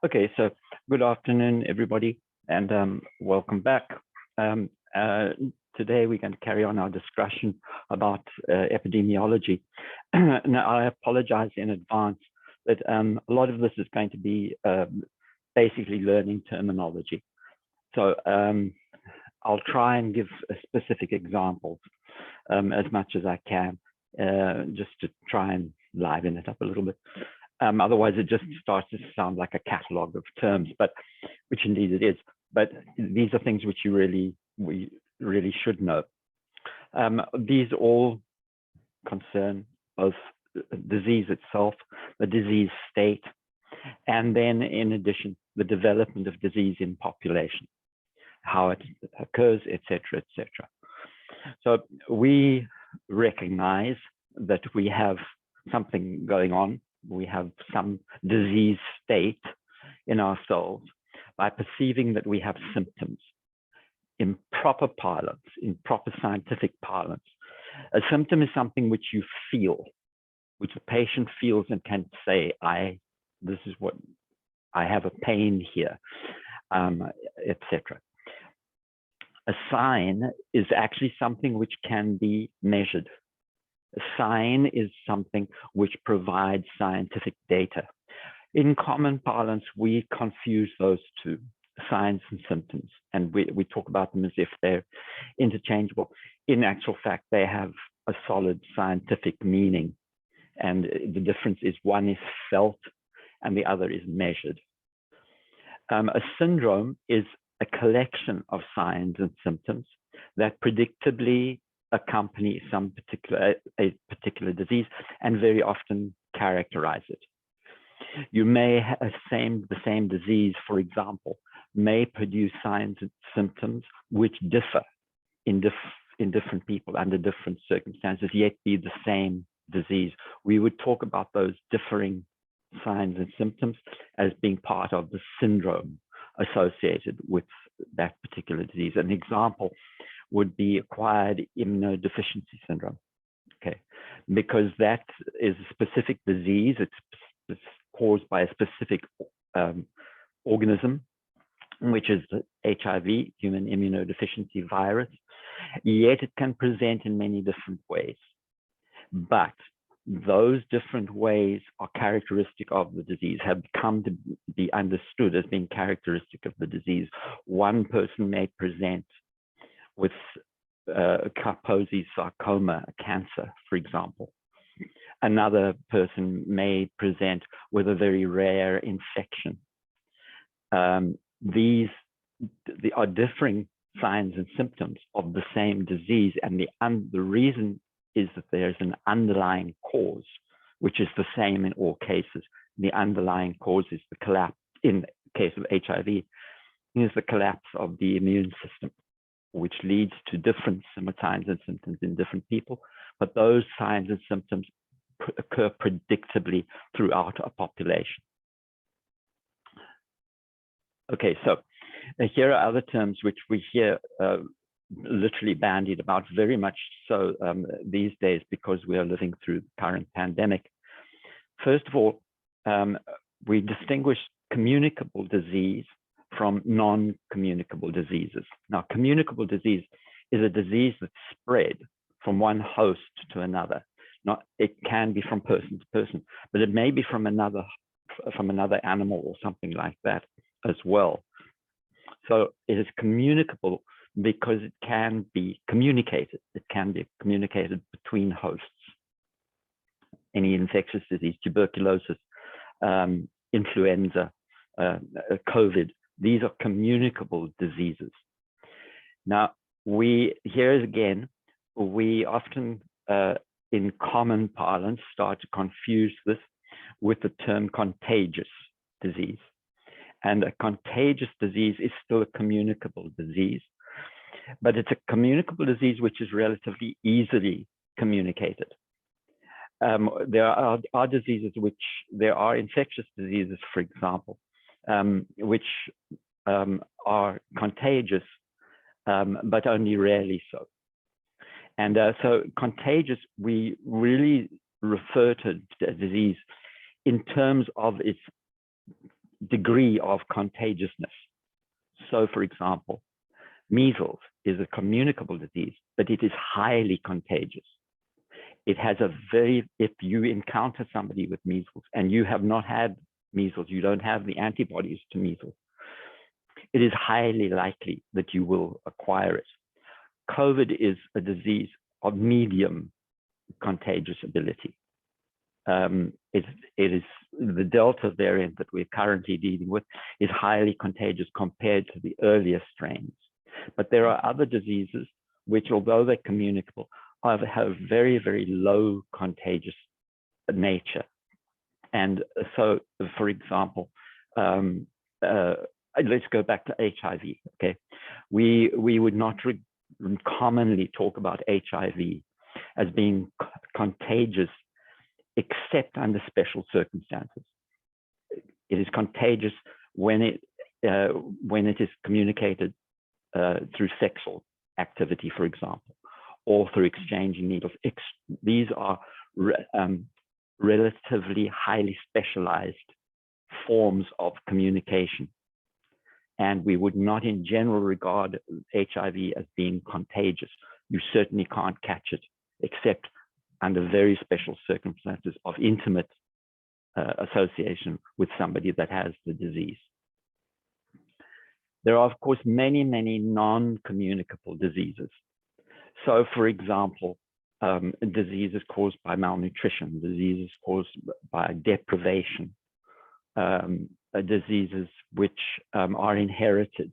Okay, so good afternoon, everybody, and welcome back. Today, we're going to carry on our discussion about epidemiology. Now, I apologize in advance that a lot of this is going to be basically learning terminology. So I'll try and give specific examples as much as I can, just to try and liven it up a little bit. Otherwise, it just starts to sound like a catalog of terms, but which indeed it is. But these are things which we really should know. These all concern both disease itself, the disease state, and then in addition, the development of disease in population, how it occurs, etc., etc. So we recognize that we have something going on. We have some disease state in ourselves by perceiving that we have symptoms. In proper parlance, in proper scientific parlance, a symptom is something which you feel, which the patient feels and can say, this is what I have, a pain here, etc. A sign is actually something which can be measured. A sign is something which provides scientific data. In common parlance, we confuse those two, signs and symptoms, and we talk about them as if they're interchangeable. In actual fact, they have a solid scientific meaning, and the difference is one is felt and the other is measured. A syndrome is a collection of signs and symptoms that predictably accompany a particular disease and very often characterize it. You may have the same disease, for example, may produce signs and symptoms which differ in different people under different circumstances, yet be the same disease. We would talk about those differing signs and symptoms as being part of the syndrome associated with that particular disease. An example would be acquired immunodeficiency syndrome, okay? Because that is a specific disease. It's caused by a specific organism, which is the HIV, human immunodeficiency virus, yet it can present in many different ways. But those different ways are characteristic of the disease, have come to be understood as being characteristic of the disease. One person may present with Kaposi's sarcoma, a cancer, for example. Another person may present with a very rare infection. These are differing signs and symptoms of the same disease, and the reason is that there's an underlying cause, which is the same in all cases. The underlying cause is the collapse, in the case of HIV, is the collapse of the immune system, which leads to different signs and symptoms in different people. But those signs and symptoms occur predictably throughout a population. Okay, so here are other terms which we hear literally bandied about very much so these days because we are living through the current pandemic. First of all, we distinguish communicable disease from non-communicable diseases. Now, communicable disease is a disease that's spread from one host to another. It can be from person to person, but it may be from another animal or something like that as well. So it is communicable because it can be communicated. It can be communicated between hosts. Any infectious disease, tuberculosis, influenza, COVID, these are communicable diseases. Now, here again, we often, in common parlance, start to confuse this with the term contagious disease. And a contagious disease is still a communicable disease, but it's a communicable disease which is relatively easily communicated. There are diseases there are infectious diseases, for example, which are contagious, but only rarely so. And so contagious, we really refer to a disease in terms of its degree of contagiousness. So, for example, measles is a communicable disease, but it is highly contagious. It has if you encounter somebody with measles and you have not had measles, you don't have the antibodies to measles, it is highly likely that you will acquire it. COVID is a disease of medium contagious ability. It is the Delta variant that we're currently dealing with is highly contagious compared to the earlier strains. But there are other diseases which, although they're communicable, have very, very low contagious nature. And so, for example, let's go back to HIV. Okay, we would not commonly talk about HIV as being contagious, except under special circumstances. It is contagious when it is communicated through sexual activity, for example, or through exchanging needles. These are relatively highly specialized forms of communication. And we would not in general regard HIV as being contagious. You certainly can't catch it, except under very special circumstances of intimate association with somebody that has the disease. There are, of course, many, many non-communicable diseases. So, for example, diseases caused by malnutrition, diseases caused by deprivation, diseases which are inherited,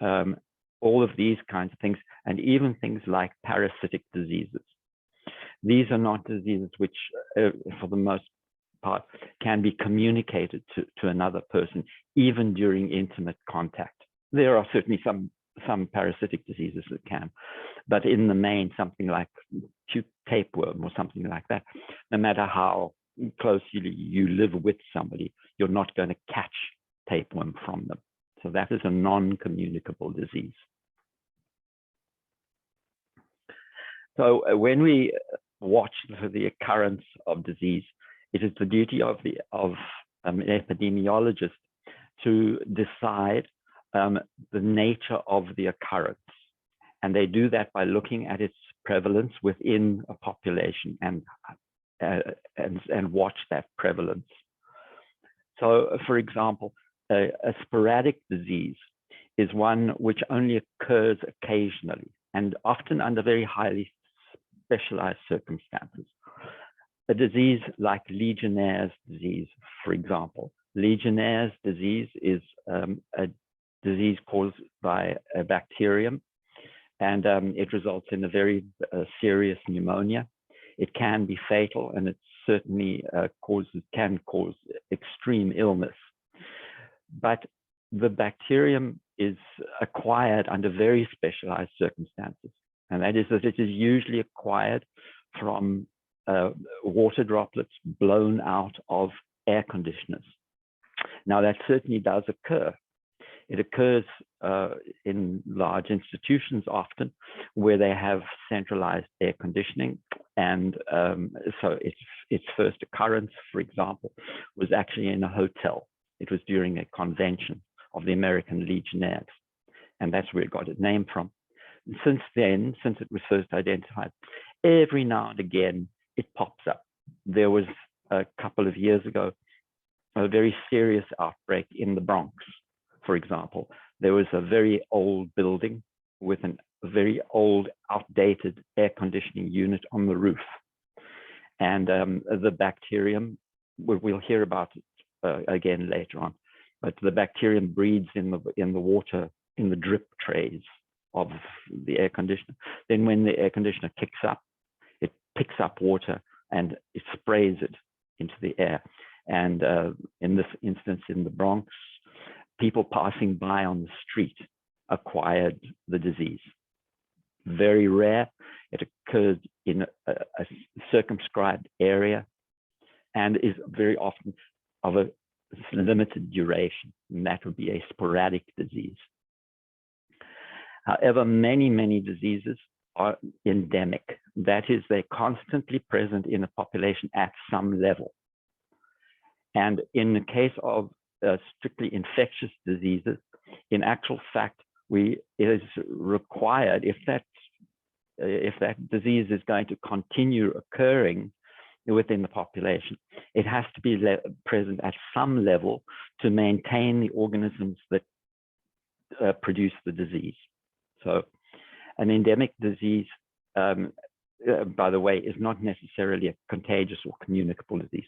all of these kinds of things, and even things like parasitic diseases. These are not diseases which, for the most part, can be communicated to another person, even during intimate contact. There are certainly some parasitic diseases that can, but in the main, something like acute tapeworm or something like that, no matter how closely you live with somebody, you're not going to catch tapeworm from them. So that is a non-communicable disease. So when we watch for the occurrence of disease, it is the duty of an epidemiologist to decide the nature of the occurrence. And they do that by looking at its prevalence within a population and watch that prevalence. So, for example, a sporadic disease is one which only occurs occasionally and often under very highly specialized circumstances. A disease like Legionnaires disease, for example. Legionnaires disease is a disease caused by a bacterium, and it results in a very serious pneumonia. It can be fatal, and it certainly can cause extreme illness. But the bacterium is acquired under very specialized circumstances, and that is that it is usually acquired from water droplets blown out of air conditioners. Now, that certainly does occur. It occurs in large institutions often where they have centralized air conditioning. And so its first occurrence, for example, was actually in a hotel. It was during a convention of the American Legionnaires, and that's where it got its name from. And since then, since it was first identified, every now and again, it pops up. There was a couple of years ago, a very serious outbreak in the Bronx, for example. There was a very old building with a very old, outdated air conditioning unit on the roof. And the bacterium, we'll hear about it again later on, but the bacterium breeds in the water, in the drip trays of the air conditioner. Then when the air conditioner kicks up, it picks up water and it sprays it into the air. And in this instance in the Bronx, people passing by on the street acquired the disease. Very rare. It occurs in a circumscribed area and is very often of a limited duration, and that would be a sporadic disease. However, many, many diseases are endemic. That is, they're constantly present in a population at some level. And in the case of strictly infectious diseases. In actual fact, it is required, if that disease is going to continue occurring within the population, it has to be present at some level to maintain the organisms that produce the disease. So an endemic disease, by the way, is not necessarily a contagious or communicable disease.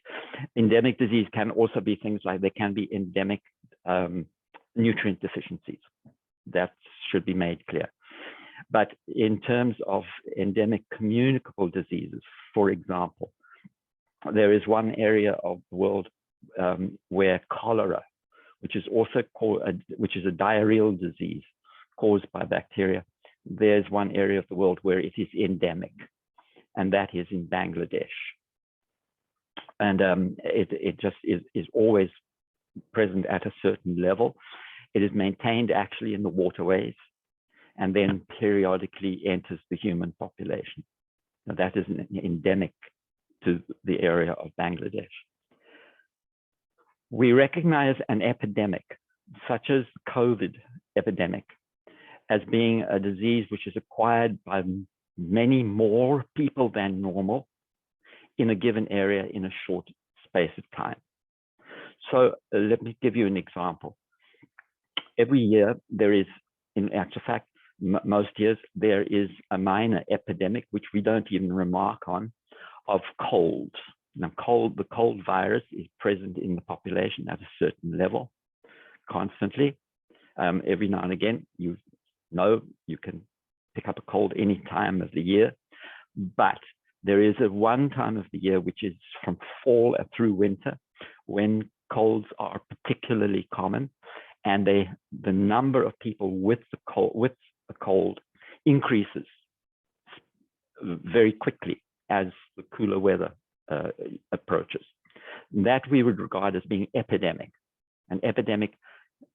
Endemic disease can also be things like, there can be endemic nutrient deficiencies. That should be made clear. But in terms of endemic communicable diseases, for example, there is one area of the world where cholera, which is also called, which is a diarrheal disease caused by bacteria. There's one area of the world where it is endemic, and that is in Bangladesh. And it just is always present at a certain level. It is maintained actually in the waterways, and then periodically enters the human population. Now, that is endemic to the area of Bangladesh. We recognize an epidemic, such as COVID epidemic, as being a disease which is acquired by many more people than normal in a given area in a short space of time. So let me give you an example. Every year there is, in actual fact, most years there is a minor epidemic, which we don't even remark on, of colds. Now, the cold virus is present in the population at a certain level constantly. Every now and again, you know, you can pick up a cold any time of the year, but there is a one time of the year, which is from fall through winter, when colds are particularly common, and the number of people with a cold increases very quickly as the cooler weather approaches. That we would regard as being epidemic, an epidemic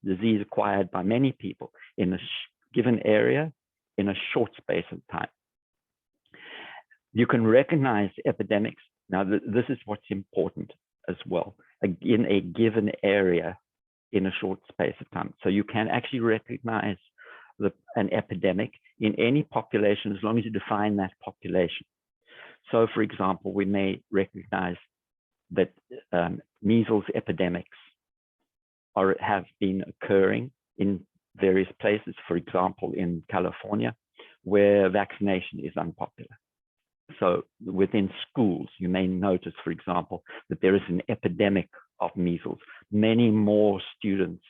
disease acquired by many people in a given area in a short space of time. You can recognize epidemics. Now, this is what's important as well, in a given area in a short space of time. So you can actually recognize an epidemic in any population as long as you define that population. So, for example, we may recognize that measles epidemics have been occurring in various places, for example, in California, where vaccination is unpopular. So within schools, you may notice, for example, that there is an epidemic of measles, many more students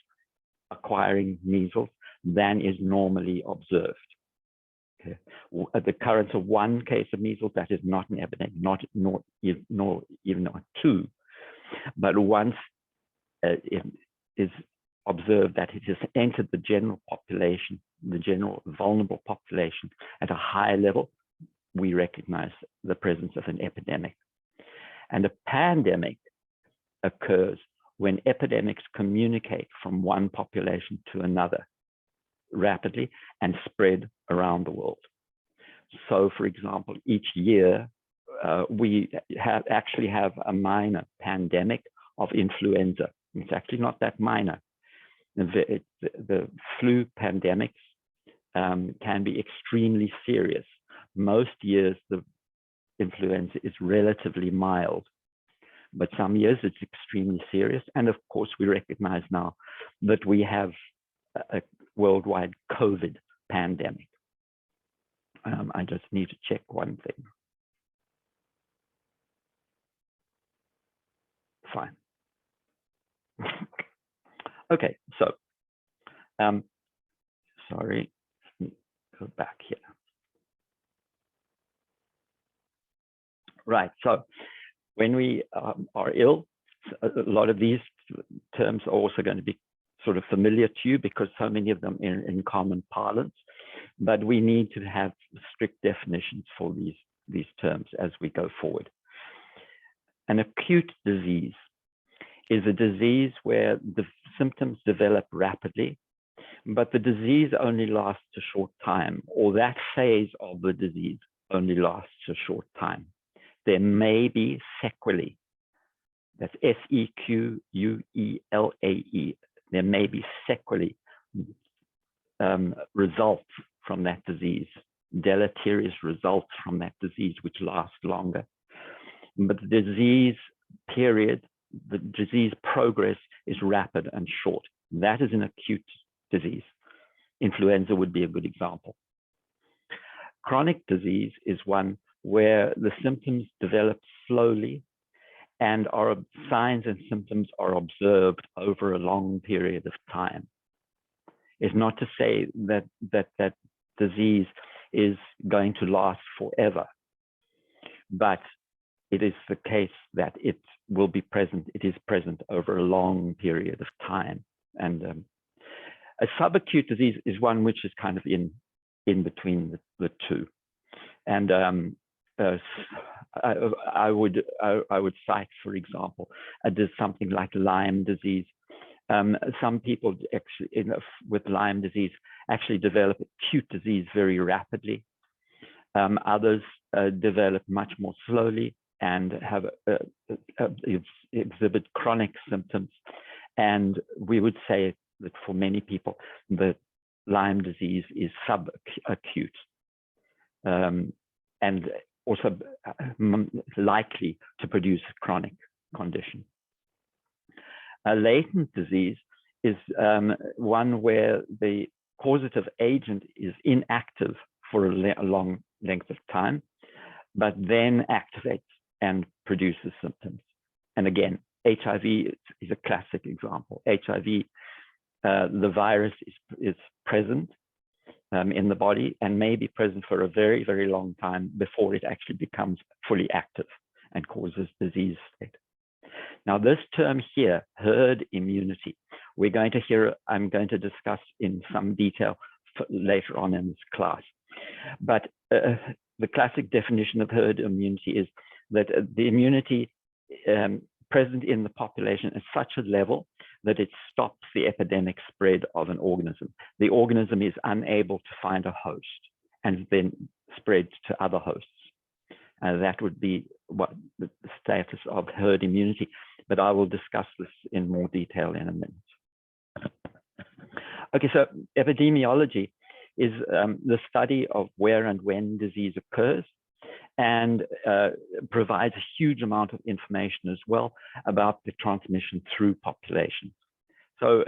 acquiring measles than is normally observed. Okay. The occurrence of one case of measles, that is not an epidemic, nor even two. But once it is observed that it has entered the general population, the general vulnerable population at a high level, we recognize the presence of an epidemic. And a pandemic occurs when epidemics communicate from one population to another rapidly and spread around the world. So, for example, each year we actually have a minor pandemic of influenza. It's actually not that minor. The flu pandemics can be extremely serious. Most years, the influenza is relatively mild, but some years it's extremely serious. And of course, we recognize now that we have a worldwide COVID pandemic. I just need to check one thing. Fine. Okay, so, sorry, go back here. Right, so when we are ill, a lot of these terms are also going to be sort of familiar to you because so many of them in common parlance, but we need to have strict definitions for these terms as we go forward. An acute disease is a disease where the symptoms develop rapidly, but the disease only lasts a short time, or that phase of the disease only lasts a short time. There may be sequelae That's sequelae. There may be sequelae, results from that disease, deleterious results from that disease, which last longer. But the disease period, the disease progress is rapid and short. That is an acute disease. Influenza would be a good example. Chronic disease is one where the symptoms develop slowly and signs and symptoms are observed over a long period of time. It's not to say that that disease is going to last forever, but it is the case that it will be present. It is present over a long period of time. And a subacute disease is one which is kind of in between the two. And I would cite, for example, something like Lyme disease. Some people actually with Lyme disease actually develop acute disease very rapidly. Others develop much more slowly and have exhibit chronic symptoms. And we would say that for many people, the Lyme disease is subacute and also likely to produce a chronic condition. A latent disease is one where the causative agent is inactive for a long length of time, but then activates and produces symptoms. And again, HIV is a classic example. HIV, the virus is present in the body and may be present for a very, very long time before it actually becomes fully active and causes disease state. Now, this term here, herd immunity, I'm going to discuss in some detail later on in this class. But the classic definition of herd immunity is that the immunity present in the population at such a level that it stops the epidemic spread of an organism. The organism is unable to find a host and then spreads to other hosts. That would be what the status of herd immunity, but I will discuss this in more detail in a minute. Okay, so epidemiology is the study of where and when disease occurs, and provides a huge amount of information as well about the transmission through populations. So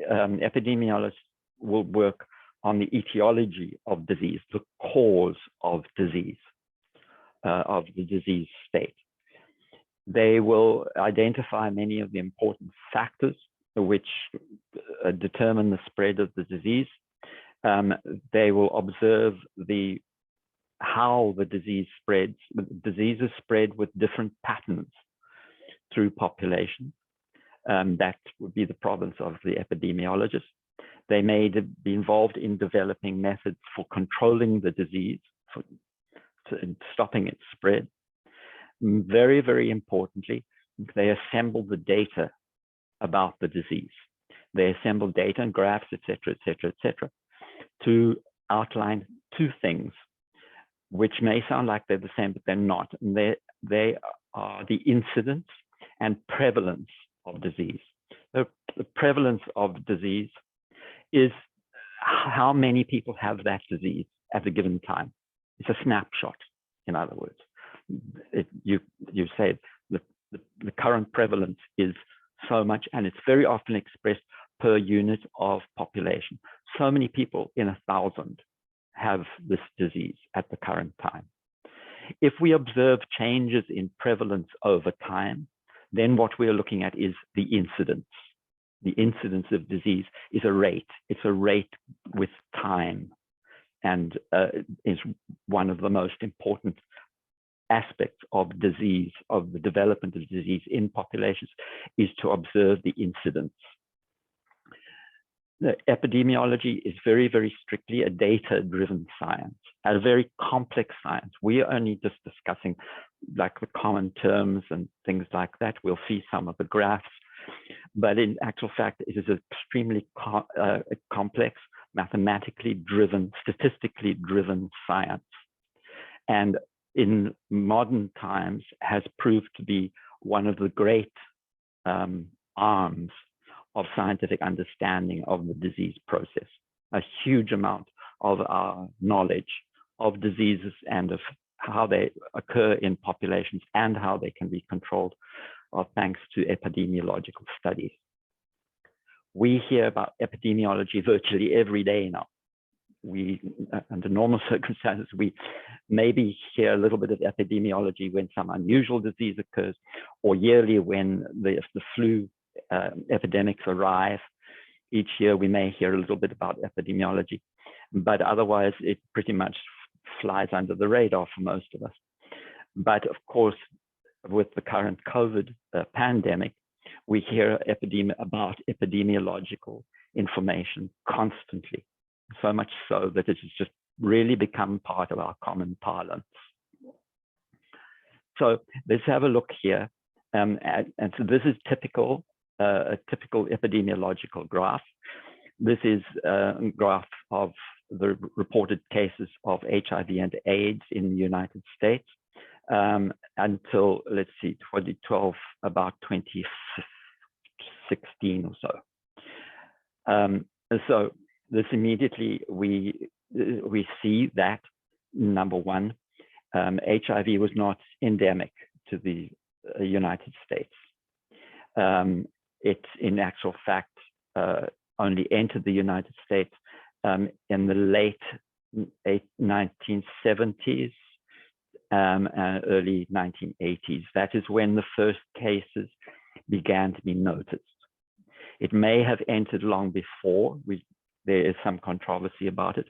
epidemiologists will work on the etiology of disease, the cause of disease, of the disease state. They will identify many of the important factors which determine the spread of the disease. They will observe how the disease spreads. Diseases spread with different patterns through population. That would be the province of the epidemiologist. They may be involved in developing methods for controlling the disease, for stopping its spread. Very, very importantly, they assemble the data about the disease. They assemble data and graphs, etc., to outline two things, which may sound like they're the same, but they're not. And they are the incidence and prevalence of disease. The prevalence of disease is how many people have that disease at a given time. It's a snapshot, in other words. You say the current prevalence is so much, and it's very often expressed per unit of population. So many people in 1,000 have this disease at the current time. If we observe changes in prevalence over time, then what we're looking at is the incidence. The incidence of disease is a rate. It's a rate with time, and is one of the most important aspects of disease, of the development of disease in populations, is to observe the incidence. The epidemiology is very, very strictly a data-driven science, a very complex science. We are only just discussing like the common terms and things like that. We'll see some of the graphs, but in actual fact, it is an extremely complex, mathematically driven, statistically driven science. And in modern times has proved to be one of the great arms of scientific understanding of the disease process. A huge amount of our knowledge of diseases and of how they occur in populations and how they can be controlled are thanks to epidemiological studies. We hear about epidemiology virtually every day now. Under normal circumstances, we maybe hear a little bit of epidemiology when some unusual disease occurs, or yearly when the flu epidemics arrive. Each year we may hear a little bit about epidemiology, but otherwise it pretty much flies under the radar for most of us. But of course, with the current COVID pandemic, we hear about epidemiological information constantly, so much so that it has just really become part of our common parlance. So let's have a look here. And so this is a typical epidemiological graph. This is a graph of the reported cases of HIV and AIDS in the United States until, let's see, 2012, about 2016 or so. So this immediately, we see that, number one, HIV was not endemic to the United States. It, in actual fact, only entered the United States in the late 1970s and early 1980s. That is when the first cases began to be noticed. It may have entered long before. There is some controversy about it,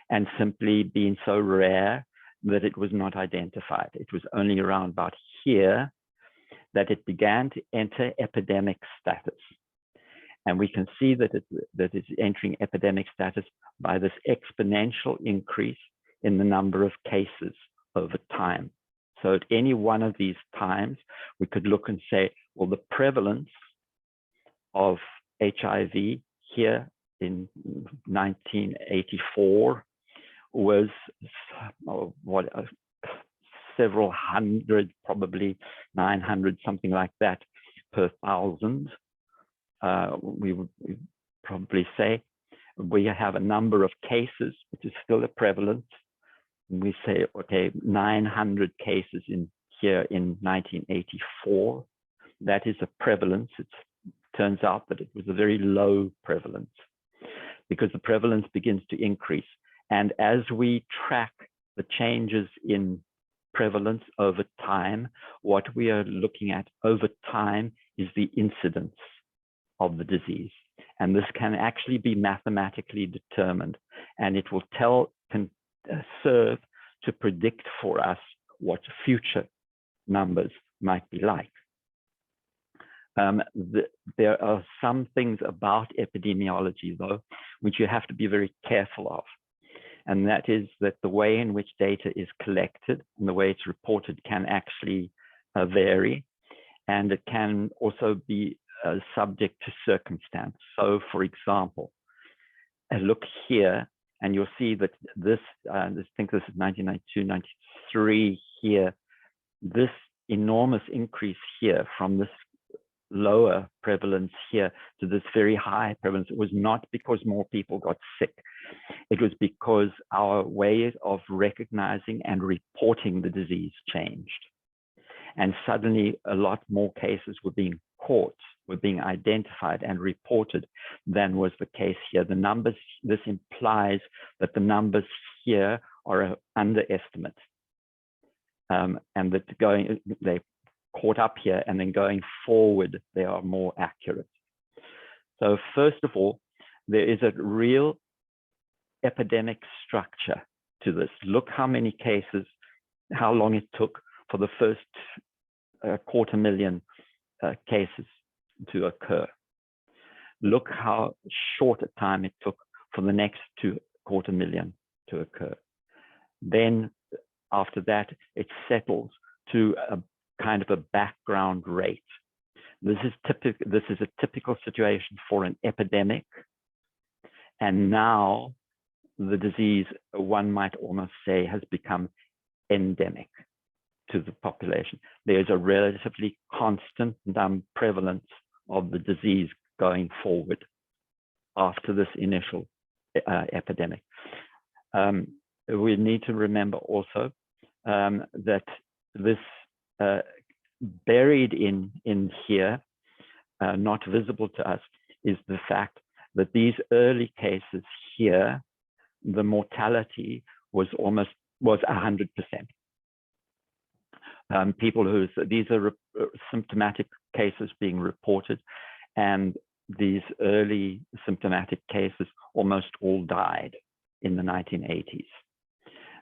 and simply been so rare that it was not identified. It was only around about here that it began to enter epidemic status. And we can see that it's entering epidemic status by this exponential increase in the number of cases over time. So at any one of these times, we could look and say, well, the prevalence of HIV here in 1984 was several hundred, probably 900, something like that, per thousand. We would probably say we have a number of cases, which is still a prevalence. And we say, okay, 900 cases in here in 1984. That is a prevalence. It turns out that it was a very low prevalence because the prevalence begins to increase. And as we track the changes in prevalence over time, what we are looking at over time is the incidence of the disease. And this can actually be mathematically determined, and it will serve to predict for us what future numbers might be like. There are some things about epidemiology, though, which you have to be very careful of. And that is that the way in which data is collected and the way it's reported can actually vary. And it can also be subject to circumstance. So, for example, look here, and you'll see that this, I think this is 1992, 93 here, this enormous increase here from this lower prevalence here to this very high prevalence. It was not because more people got sick. It was because our ways of recognizing and reporting the disease changed. And suddenly a lot more cases were being caught, were being identified and reported than was the case here. The numbers, this implies that the numbers here are underestimates. And that they caught up here, and then going forward, they are more accurate. So first of all, there is a real epidemic structure to this. Look how many cases, how long it took for the first 250,000 cases to occur. Look how short a time it took for the next 250,000 to occur. Then after that, it settles to a kind of a background rate. This is a typical situation for an epidemic. And now the disease, one might almost say, has become endemic. to the population. There's a relatively constant prevalence of the disease going forward after this initial epidemic. We need to remember also that this buried in here, not visible to us, is the fact that these early cases here, the mortality was 100%. These are symptomatic cases being reported, and these early symptomatic cases almost all died in the 1980s.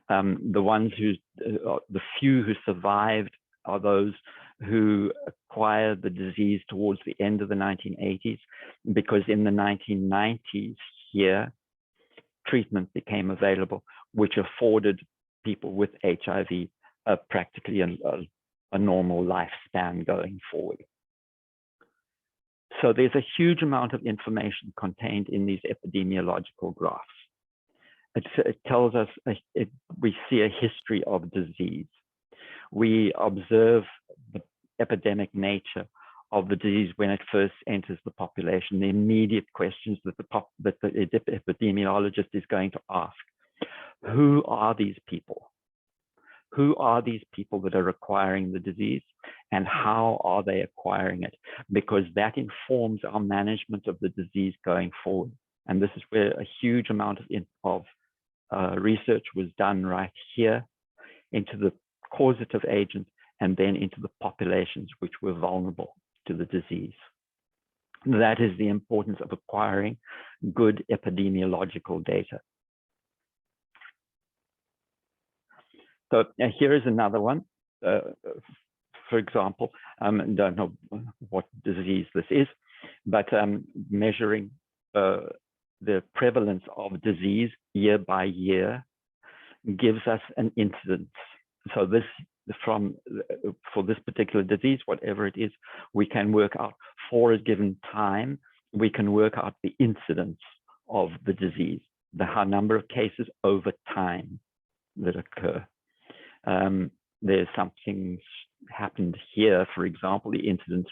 The few who survived are those who acquired the disease towards the end of the 1980s, because in the 1990s here, treatment became available, which afforded people with HIV practically a normal lifespan going forward. So there's a huge amount of information contained in these epidemiological graphs. It tells us, we see a history of disease. We observe the epidemic nature of the disease when it first enters the population, the immediate questions that the epidemiologist is going to ask. Who are these people? Who are these people that are acquiring the disease, and how are they acquiring it? Because that informs our management of the disease going forward. And this is where a huge amount of research was done right here into the causative agent and then into the populations which were vulnerable to the disease. That is the importance of acquiring good epidemiological data. So here is another one. For example, I don't know what disease this is, but measuring the prevalence of disease year by year gives us an incidence. So this, for this particular disease, whatever it is, we can work out for a given time, we can work out the incidence of the disease, the number of cases over time that occur. There's something happened here, for example, the incidence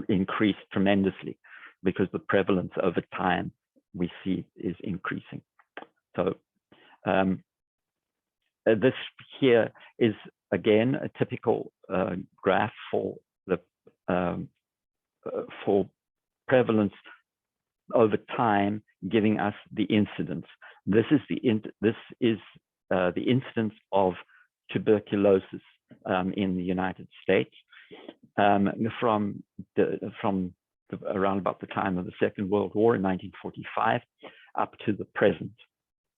increased tremendously because the prevalence over time we see is increasing. So this here is again a typical graph for the for prevalence over time, giving us the incidence. This is the incidence of tuberculosis in the United States from around about the time of the Second World War in 1945 up to the present.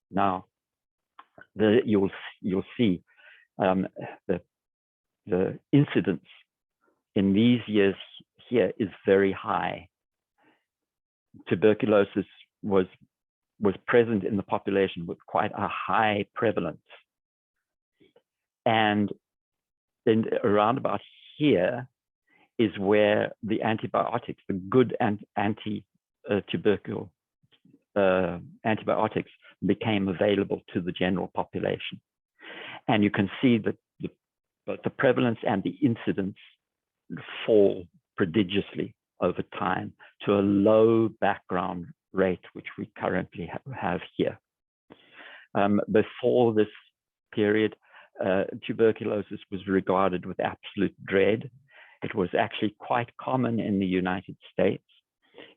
Now, you'll see the incidence in these years here is very high. Tuberculosis was present in the population with quite a high prevalence. And then around about here is where the antibiotics, the good anti-tubercular antibiotics became available to the general population. And you can see that the prevalence and the incidence fall prodigiously over time to a low background rate, which we currently have here. Before this period, tuberculosis was regarded with absolute dread. It was actually quite common in the United States.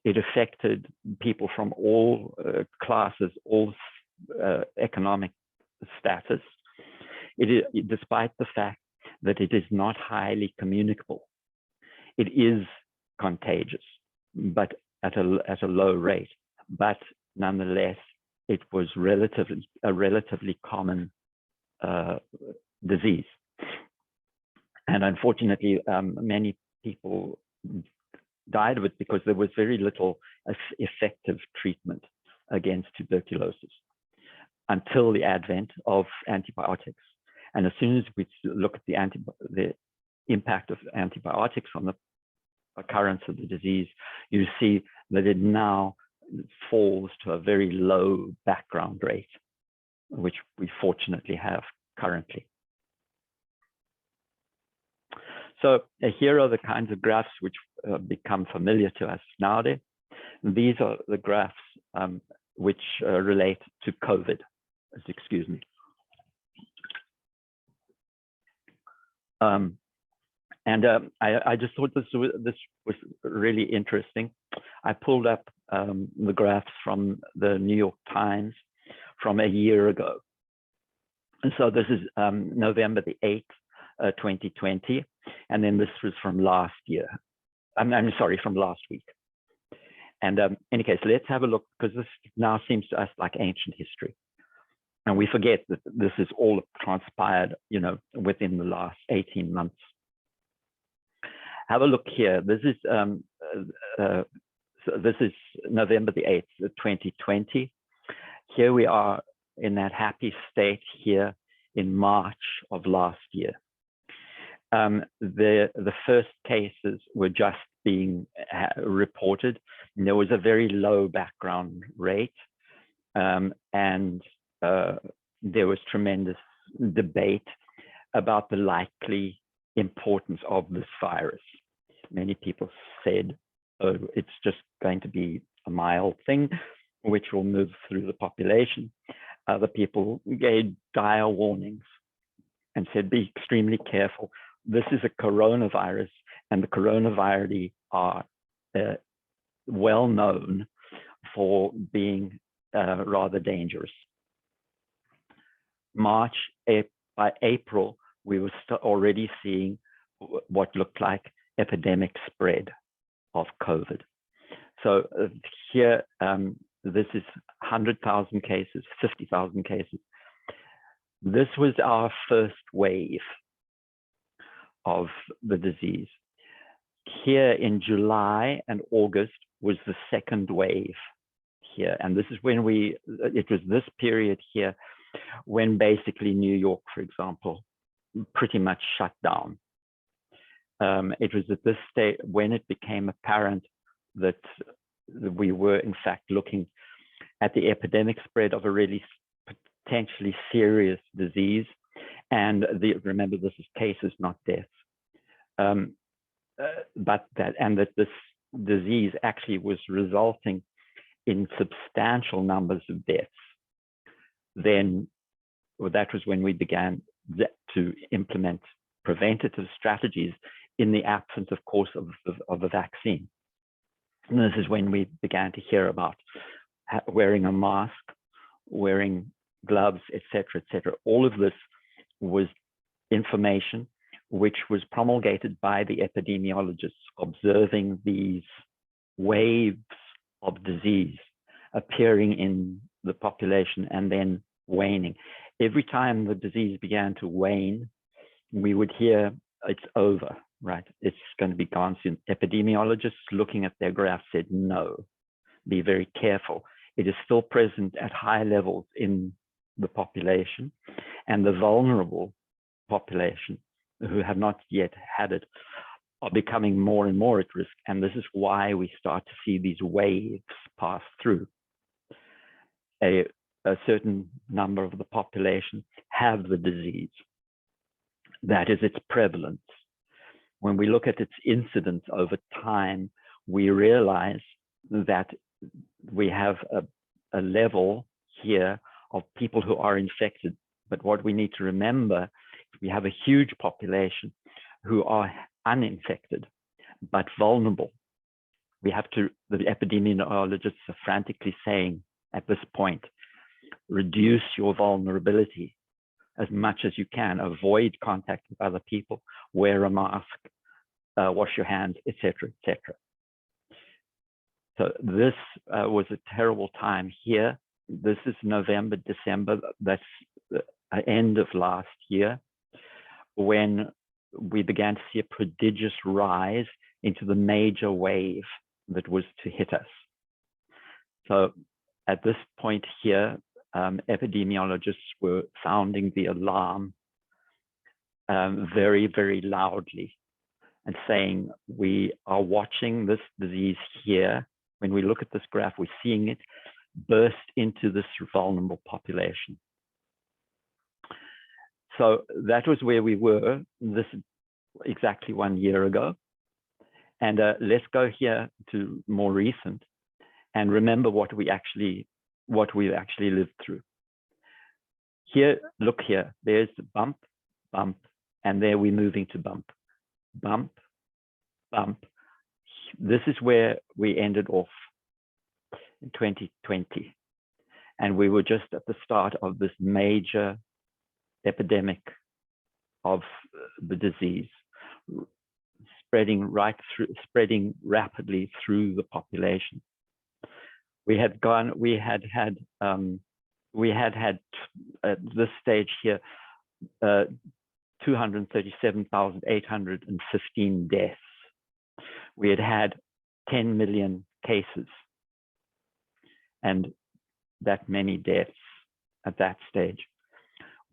It affected people from all classes, all economic status. Despite the fact that it is not highly communicable. It is contagious, but at a low rate. But nonetheless, it was a relatively common disease. And unfortunately, many people died of it because there was very little effective treatment against tuberculosis until the advent of antibiotics. And as soon as we look at the impact of antibiotics on the occurrence of the disease, you see that it now falls to a very low background rate, which we fortunately have currently. So here are the kinds of graphs which become familiar to us nowadays. These are the graphs which relate to COVID. Excuse me. I just thought this was really interesting. I pulled up the graphs from the New York Times from a year ago. And so this is November the 8th, 2020. And then this was from last year. I'm sorry, from last week. And in any case, let's have a look, because this now seems to us like ancient history. And we forget that this is all transpired, you know, within the last 18 months. Have a look here. This is November the 8th, 2020. Here we are in that happy state here in March of last year. The first cases were just being reported, and there was a very low background rate, and there was tremendous debate about the likely importance of this virus. Many people said, oh, it's just going to be a mild thing which will move through the population. Other people gave dire warnings and said, be extremely careful. This is a coronavirus, and the coronavirus are well known for being rather dangerous. March, by April, we were already seeing what looked like epidemic spread of COVID. So here, this is 100,000 cases, 50,000 cases. This was our first wave of the disease. Here in July and August was the second wave here. And this is when it was this period here when basically New York, for example, pretty much shut down. It was at this stage when it became apparent that we were in fact looking at the epidemic spread of a really potentially serious disease. And remember, this is cases, not deaths. That this disease actually was resulting in substantial numbers of deaths. Then that was when we began to implement preventative strategies in the absence, of course, of a vaccine. And this is when we began to hear about wearing a mask, wearing gloves, etc., etc. All of this was information which was promulgated by the epidemiologists, observing these waves of disease appearing in the population and then waning. Every time the disease began to wane, we would hear it's over, right? It's going to be gone soon. Epidemiologists looking at their graphs said, no, be very careful. It is still present at high levels in the population, and the vulnerable population who have not yet had it are becoming more and more at risk. And this is why we start to see these waves pass through. A certain number of the population have the disease. That is its prevalence. When we look at its incidence over time, we realize that we have a level here of people who are infected. But what we need to remember, we have a huge population who are uninfected, but vulnerable. The epidemiologists are frantically saying at this point, reduce your vulnerability as much as you can, avoid contact with other people, wear a mask, wash your hands, etc., etc. So this was a terrible time here. This is November, December, that's the end of last year, when we began to see a prodigious rise into the major wave that was to hit us. So at this point here, epidemiologists were sounding the alarm very, very loudly and saying, we are watching this disease here. When we look at this graph, we're seeing it burst into this vulnerable population. So that was where we were. This exactly 1 year ago. And let's go here to more recent and remember what we've actually lived through. Here, look here, there's bump, bump, and there we're moving to bump, bump, bump. This is where we ended off in 2020. And we were just at the start of this major epidemic of the disease, spreading rapidly through the population. We had had at this stage here 237,815 deaths. We had 10 million cases and that many deaths at that stage.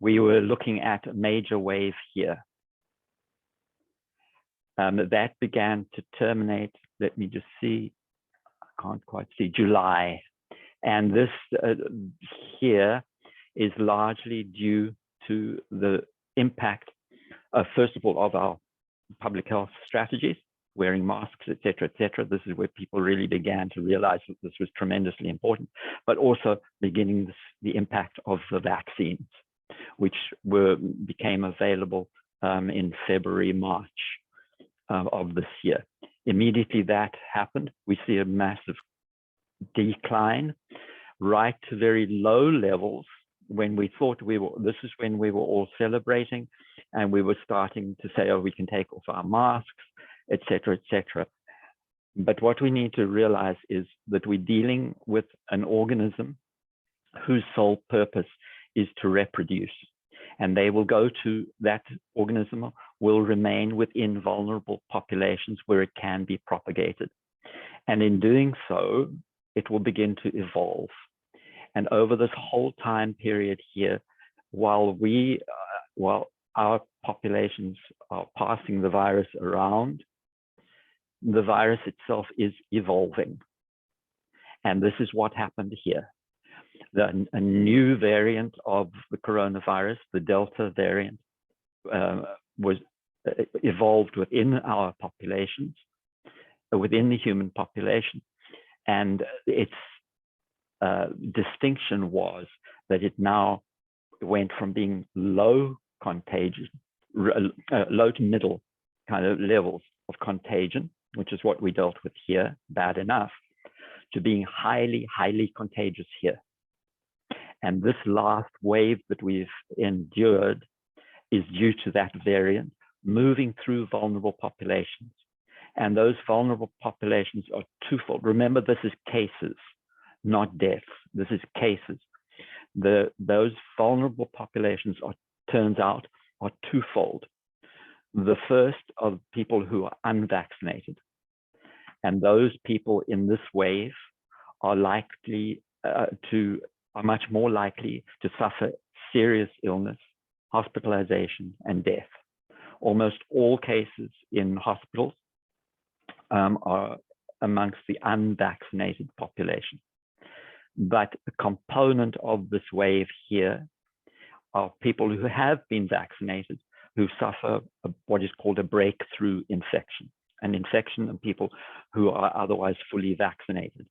We were looking at a major wave here. That began to terminate, let me just see, I can't quite see, July. And this here is largely due to the impact, first of all, of our public health strategies, wearing masks, et cetera, et cetera. This is where people really began to realize that this was tremendously important, but also beginning the impact of the vaccines, which became available in February, March of this year. Immediately that happened, we see a massive decline right to very low levels when we thought this is when we were all celebrating and we were starting to say, oh, we can take off our masks, et cetera, et cetera. But what we need to realize is that we're dealing with an organism whose sole purpose is to reproduce. And they will go to, that organism will remain within vulnerable populations where it can be propagated. And in doing so, it will begin to evolve. And over this whole time period here, while our populations are passing the virus around, the virus itself is evolving. And this is what happened here. A new variant of the coronavirus, the Delta variant, was evolved within our populations, within the human population. And its distinction was that it now went from being low contagion, low to middle kind of levels of contagion, which is what we dealt with here, bad enough, to being highly, highly contagious here. And this last wave that we've endured is due to that variant moving through vulnerable populations. And those vulnerable populations are twofold. Remember, this is cases, not deaths. This is cases. Those vulnerable populations turns out, are twofold. The first are people who are unvaccinated. And those people in this wave are likely are much more likely to suffer serious illness, hospitalization, and death. Almost all cases in hospitals are amongst the unvaccinated population. But a component of this wave here are people who have been vaccinated, who suffer what is called a breakthrough infection, an infection in people who are otherwise fully vaccinated.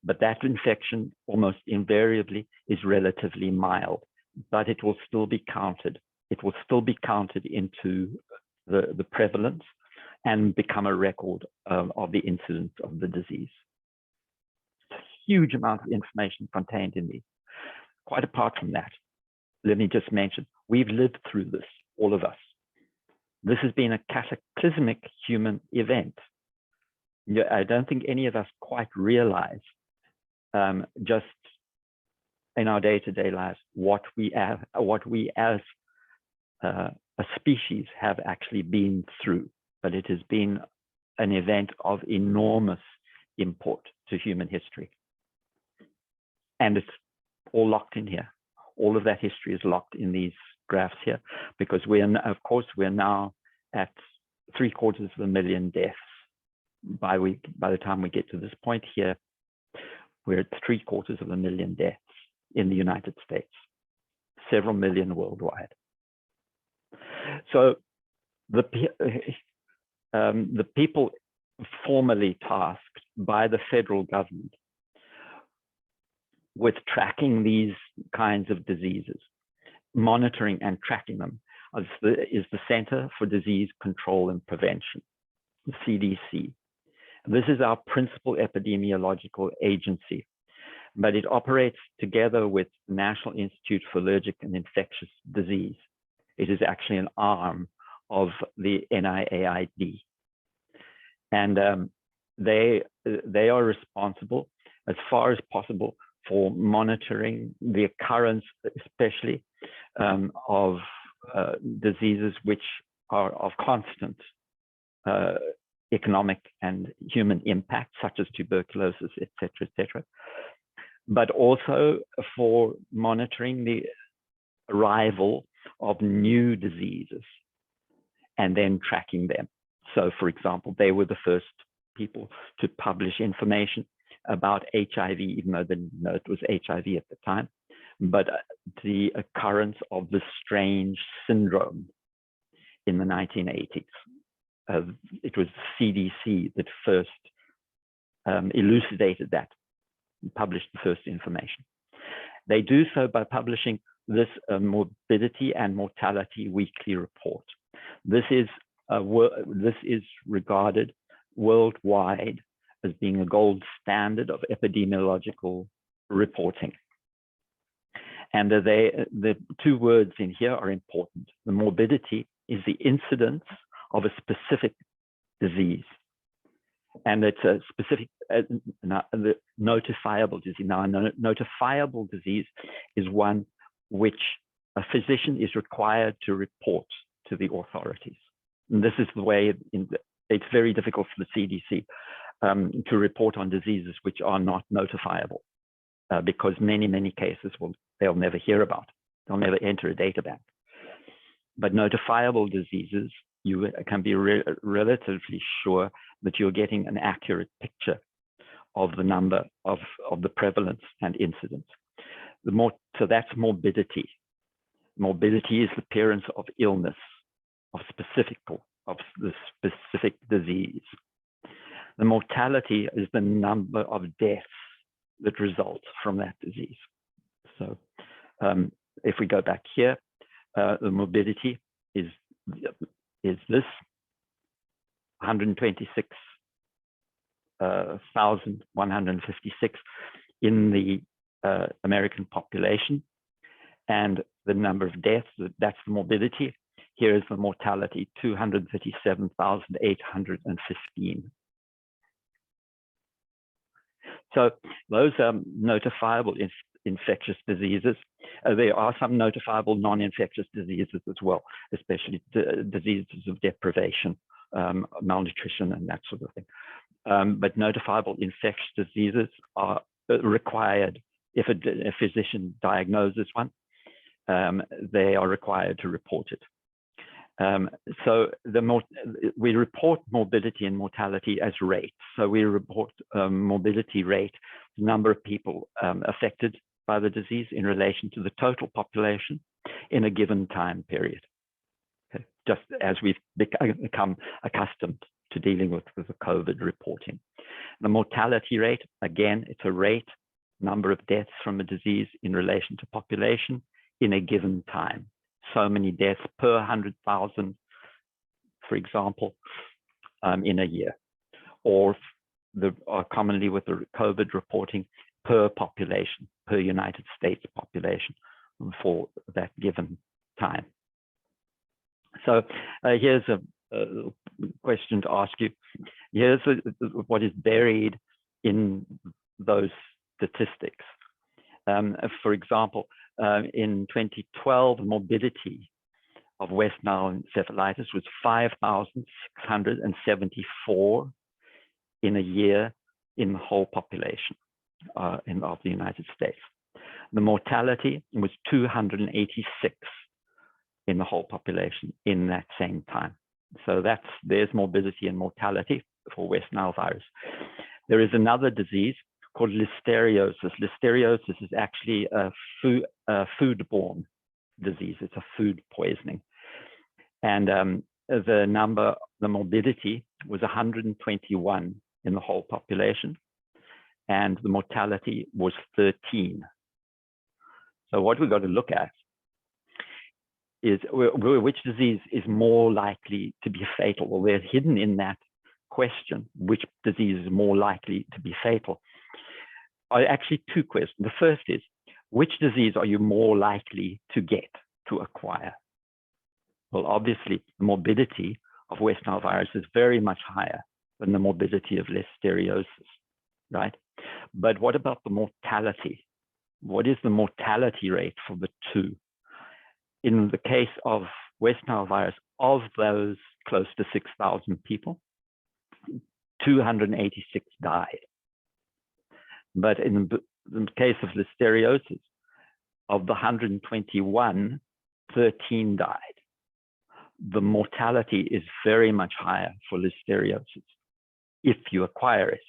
But that infection almost invariably is relatively mild, but it will still be counted. It will still be counted into the prevalence and become a record of the incidence of the disease. It's a huge amount of information contained in these. Quite apart from that, let me just mention, we've lived through this, all of us. This has been a cataclysmic human event. I don't think any of us quite realize just in our day-to-day lives what we as a species have actually been through. But it has been an event of enormous import to human history. And it's all locked in here. All of that history is locked in these graphs here, because we're now at 750,000 deaths. By the time we get to this point here, we're at 750,000 deaths in the United States, several million worldwide. So the people formally tasked by the federal government with tracking these kinds of diseases, monitoring and tracking them, is the Center for Disease Control and Prevention, the CDC. This is our principal epidemiological agency, but it operates together with the National Institute for Allergic and Infectious Disease. It is actually an arm of the NIAID. And they are responsible, as far as possible, for monitoring the occurrence, especially of diseases which are of constant economic and human impact, such as tuberculosis, et cetera, but also for monitoring the arrival of new diseases and then tracking them. So, for example, they were the first people to publish information about HIV, even though they didn't know it was HIV at the time, but the occurrence of the strange syndrome in the 1980s. It was CDC that first elucidated that, published the first information. They do so by publishing this morbidity and mortality weekly report. This is regarded worldwide as being a gold standard of epidemiological reporting. And the two words in here are important. The morbidity is the incidence of a specific disease. And it's a specific notifiable disease. Now, a notifiable disease is one which a physician is required to report to the authorities. And this is the way it's very difficult for the CDC to report on diseases which are not notifiable, because many cases they'll never hear about. They'll never enter a data bank. But notifiable diseases, you can be relatively sure that you're getting an accurate picture of the number of the prevalence and incidence. So that's morbidity. Morbidity is the appearance of illness, of the specific disease. The mortality is the number of deaths that result from that disease. So if we go back here, the morbidity is this 126,156 in the American population, and the number of deaths, that's the morbidity. Here is the mortality, 237,815. So those are notifiable infectious diseases. There are some notifiable non-infectious diseases as well, especially diseases of deprivation, malnutrition, and that sort of thing. But notifiable infectious diseases are required. If a physician diagnoses one, they are required to report it. So we report morbidity and mortality as rates. So we report morbidity rate, the number of people affected by the disease in relation to the total population in a given time period. Okay. Just as we've become accustomed to dealing with the COVID reporting. The mortality rate, again, it's a rate, number of deaths from a disease in relation to population in a given time. So many deaths per 100,000, for example, in a year, or commonly with the COVID reporting per population, per United States population for that given time. So here's a question to ask you. Here's what is buried in those statistics. For example, in 2012, morbidity of West Nile encephalitis was 5,674 in a year in the whole population of the United States. The mortality was 286 in the whole population in that same time. So there's morbidity and mortality for West Nile virus. There is another disease called listeriosis. Listeriosis is actually a foodborne disease. It's a food poisoning. And the morbidity was 121 in the whole population, and the mortality was 13. So what we've got to look at is which disease is more likely to be fatal. Well, they're hidden in that question, which disease is more likely to be fatal, are actually two questions. The first is, which disease are you more likely to acquire? Well, obviously, the morbidity of West Nile virus is very much higher than the morbidity of listeriosis, right? But what about the mortality? What is the mortality rate for the two? In the case of West Nile virus, of those close to 6,000 people, 286 died. But in the case of listeriosis, of the 121, 13 died. The mortality is very much higher for listeriosis. If you acquire it,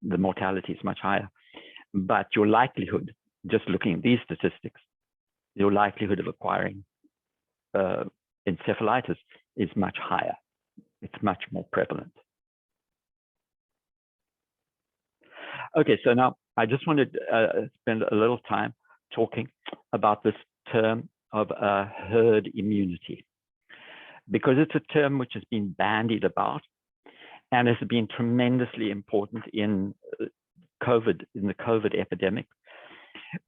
the mortality is much higher. But your likelihood, just looking at these statistics, your likelihood of acquiring encephalitis is much higher. It's much more prevalent. Okay, so now I just wanted to spend a little time talking about this term of herd immunity, because it's a term which has been bandied about and has been tremendously important in COVID, in the COVID epidemic,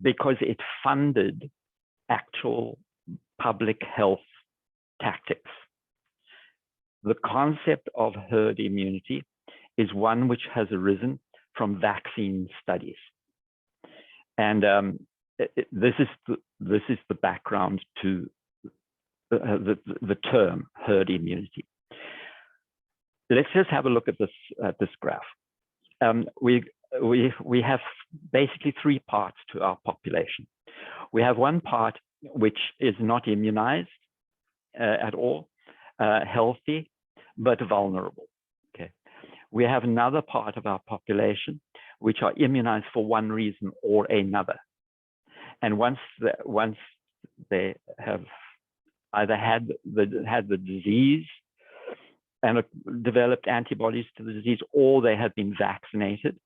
because it funded actual public health tactics. The concept of herd immunity is one which has arisen from vaccine studies. And this is the background to the term herd immunity. Let's just have a look at this graph. We have basically three parts to our population. We have one part which is not immunized at all, healthy, but vulnerable. Okay. We have another part of our population which are immunized for one reason or another. And once they have either had the disease and developed antibodies to the disease, or they have been vaccinated,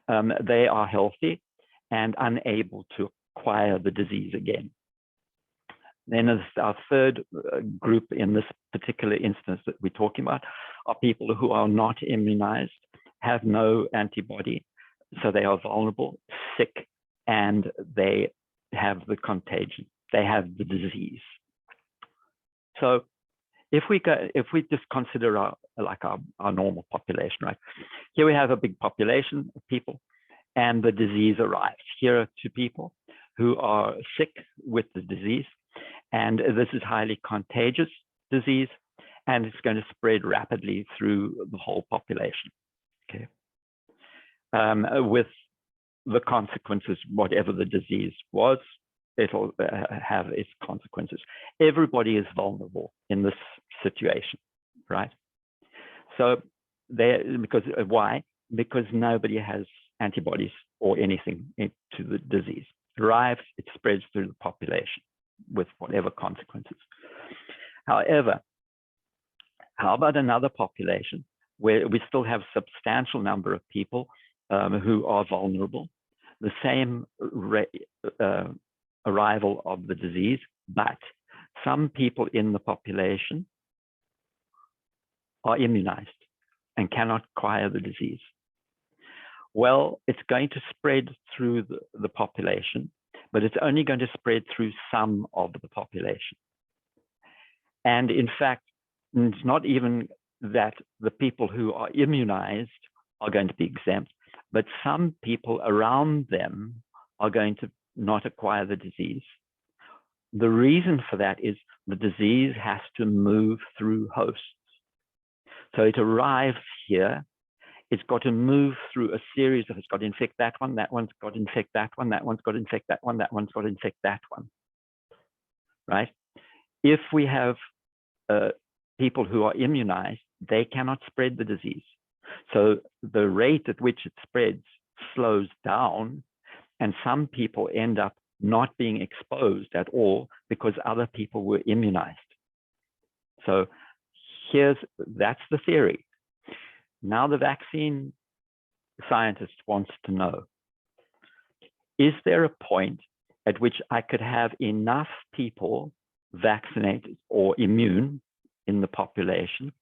they are healthy and unable to acquire the disease again. Then as our third group in this particular instance that we're talking about are people who are not immunized, have no antibody, so they are vulnerable, sick, and they have the contagion, they have the disease. So if we just consider our normal population, right? Here we have a big population of people and the disease arrives. Here are two people who are sick with the disease, and this is highly contagious disease, and it's going to spread rapidly through the whole population, okay? With the consequences, whatever the disease was, it'll have its consequences. Everybody is vulnerable in this situation, right? So why? Because nobody has antibodies or anything to the disease. It arrives, it spreads through the population with whatever consequences. However, how about another population where we still have a substantial number of people who are vulnerable, the same arrival of the disease, but some people in the population are immunized and cannot acquire the disease. Well, it's going to spread through the population, but it's only going to spread through some of the population. And in fact, it's not even that the people who are immunized are going to be exempt, but some people around them are going to not acquire the disease. The reason for that is the disease has to move through hosts. So it arrives here, it's got to move through a series of, it's got to infect that one, that one's got to infect that one, that one's got to infect that one, that one's got to infect that one, right? If we have people who are immunized, they cannot spread the disease. So the rate at which it spreads slows down, and some people end up not being exposed at all because other people were immunized. So that's the theory. Now the vaccine scientist wants to know, is there a point at which I could have enough people vaccinated or immune in the population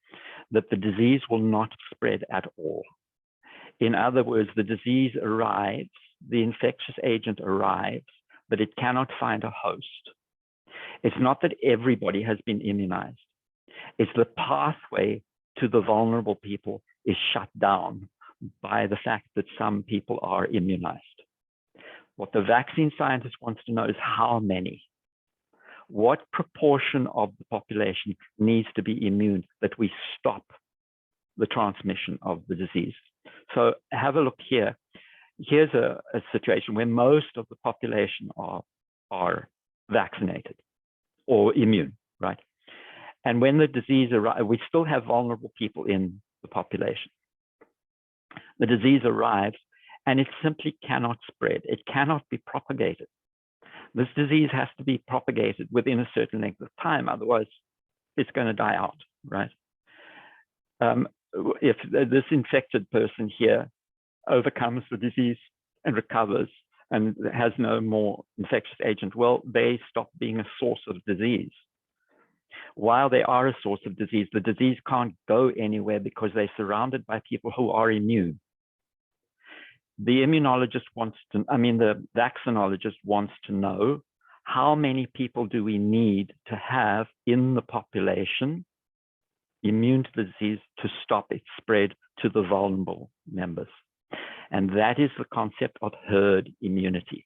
that the disease will not spread at all? In other words, the disease arrives, the infectious agent arrives, but it cannot find a host. It's not that everybody has been immunized. It's the pathway to the vulnerable people is shut down by the fact that some people are immunized. What the vaccine scientist wants to know is how many. What proportion of the population needs to be immune that we stop the transmission of the disease? So have a look here. Here's a situation where most of the population are vaccinated or immune, right? And when the disease arrives, we still have vulnerable people in the population. The disease arrives and it simply cannot spread. It cannot be propagated. This disease has to be propagated within a certain length of time, otherwise it's going to die out, right? If this infected person here overcomes the disease and recovers and has no more infectious agent, well, they stop being a source of disease. While they are a source of disease, the disease can't go anywhere because they're surrounded by people who are immune. The immunologist wants to, the vaccinologist wants to know how many people do we need to have in the population immune to the disease to stop its spread to the vulnerable members. And that is the concept of herd immunity.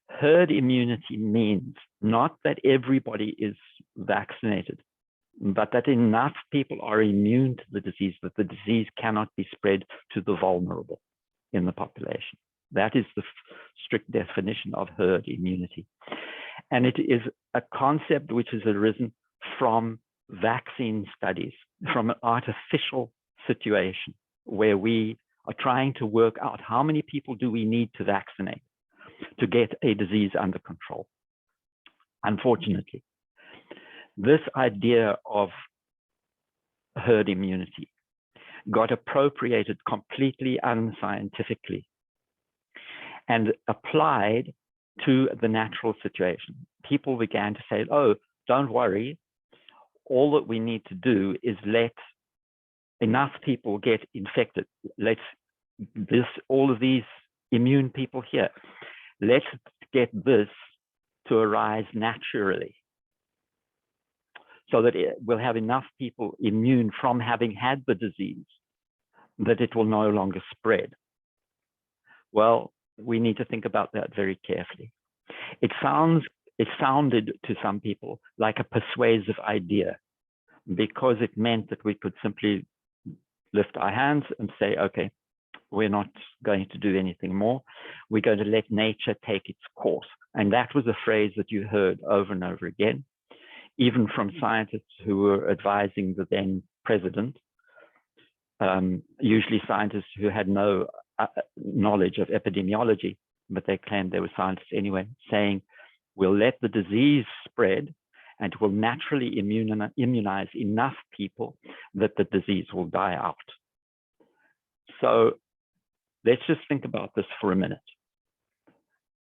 Herd immunity means not that everybody is vaccinated, but that enough people are immune to the disease that the disease cannot be spread to the vulnerable in the population. That is the strict definition of herd immunity. And it is a concept which has arisen from vaccine studies, from an artificial situation where we are trying to work out how many people do we need to vaccinate to get a disease under control. Unfortunately, this idea of herd immunity got appropriated completely unscientifically and applied to the natural situation. People began to say, oh, don't worry, all that we need to do is let enough people get infected. Let's all of these immune people here, let's get this to arise naturally so that we'll have enough people immune from having had the disease that it will no longer spread. Well, we need to think about that very carefully. It sounded to some people like a persuasive idea because it meant that we could simply lift our hands and say, okay, we're not going to do anything more. We're going to let nature take its course. And that was a phrase that you heard over and over again, even from scientists who were advising the then president, usually scientists who had no knowledge of epidemiology, but they claimed they were scientists anyway, saying, we'll let the disease spread and will naturally immunize enough people that the disease will die out. So let's just think about this for a minute.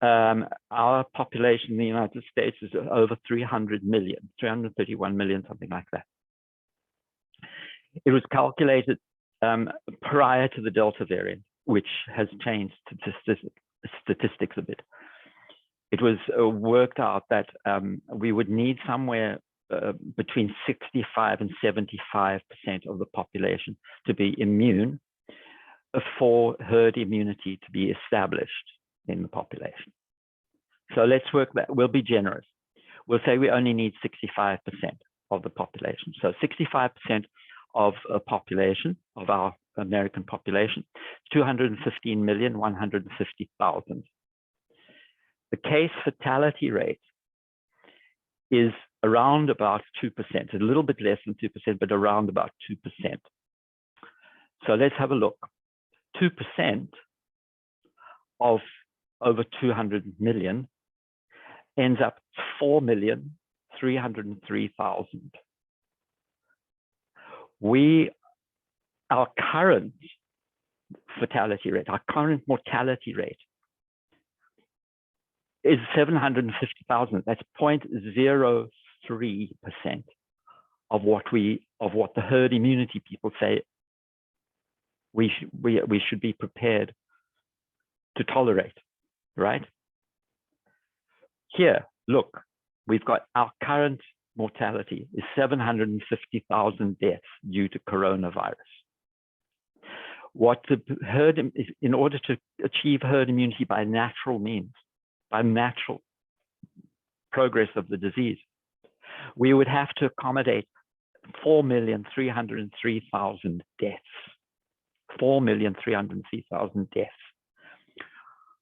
Our population in the United States is over 300 million, 331 million, something like that. It was calculated prior to the Delta variant, which has changed statistics a bit. It was worked out that we would need somewhere between 65 and 75% of the population to be immune for herd immunity to be established in the population. So let's work that. We'll be generous. We'll say we only need 65% of the population. So 65% of a population, of our American population, 215,150,000. The case fatality rate is around about 2%, a little bit less than 2%, but around about 2%. So let's have a look. 2% of over 200 million ends up 4,303,000. Our current fatality rate, our current mortality rate is 750,000. That's 0.03% of what the herd immunity people say we should be prepared to tolerate, right? Here, look, we've got our current mortality is 750,000 deaths due to coronavirus. What the herd is, in order to achieve herd immunity by natural means, by natural progress of the disease, we would have to accommodate 4,303,000 deaths. 4,303,000 deaths.